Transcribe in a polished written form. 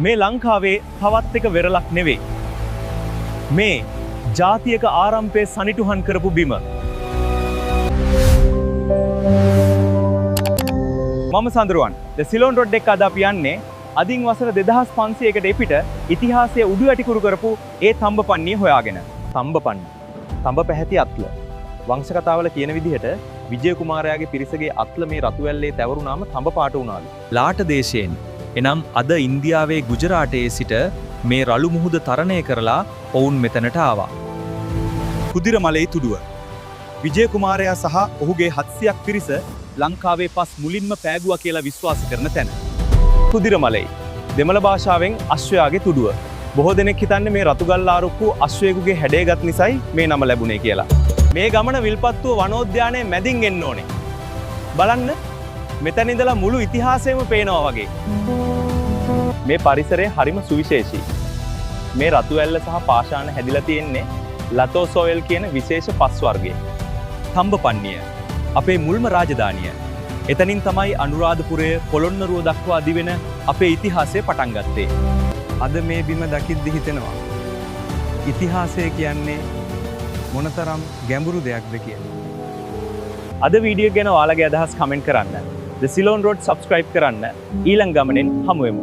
මේ ලංකාවේ තවත් එක වෙරළක් නෙවෙයි. මේ ජාතියක ආරම්භයේ සනිටුහන් කරපු බිම. මම සඳරුවන්. ද සිලෝන් රෝඩ් එක අද අපි යන්නේ අදින් වසර 2500කට එපිට ඉතිහාසයේ උඩු යටිකුරු කරපු ඒ තඹපන්නිය හොයාගෙන. තඹපන්නි. තඹ පැහැති අත්ල. වංශ කතාවල කියන විදිහට විජය කුමාරයාගේ පිරිසගේ අත්ල මේ රතුවැල්ලේ තැවරුනාම තඹ පාට වුණාලු. ලාට දේශයෙන් එනම් අද ඉන්දියාවේ ගුජරාටයේ සිට මේ රළු මුහුද තරණය කරලා ඔවුන් මෙතනට ආවා. කුදිරමලේ තුඩුව. විජය කුමාරයා සහ ඔහුගේ 700ක් පිරිස ලංකාවේ පස් මුලින්ම පෑගුවා කියලා විශ්වාස කරන තැන. කුදිරමලේ දෙමළ භාෂාවෙන් අශ්වයාගේ තුඩුව. බොහෝ දෙනෙක් හිතන්නේ මේ රතුගල්ලාරුක්කු අශ්වයෙකුගේ හැඩයගත් නිසායි මේ නම ලැබුණේ කියලා. මේ ගමන විල්පත්තුව වනෝද්‍යානයේ මැදින් එන්න ඕනේ. බලන්න මෙතන ඉඳලා මුළු ඉතිහාසයම පේනවා වගේ. මේ පරිසරය හරිම සුවිශේෂී. මේ රතුවැල්ල සහ පාෂාණ හැදිලා තියෙන්නේ ලතෝ සොයිල් කියන විශේෂ පස් වර්ගයේ. තඹපන්නිය අපේ මුල්ම රාජධානිය. එතනින් තමයි අනුරාධපුරය පොළොන්නරුව දක්වා දිවෙන අපේ ඉතිහාසය පටන් ගත්තේ. අද මේ බිම දකිද්දි හිතෙනවා ඉතිහාසය කියන්නේ මොනතරම් ගැඹුරු දෙයක්ද කියලා. අද වීඩියෝ ගැන ඔයාලගේ අදහස් කමෙන්ට් කරන්න. The Ceylon Road subscribe කරන්න. ඊළඟ ගමනෙන් හමු වෙමු.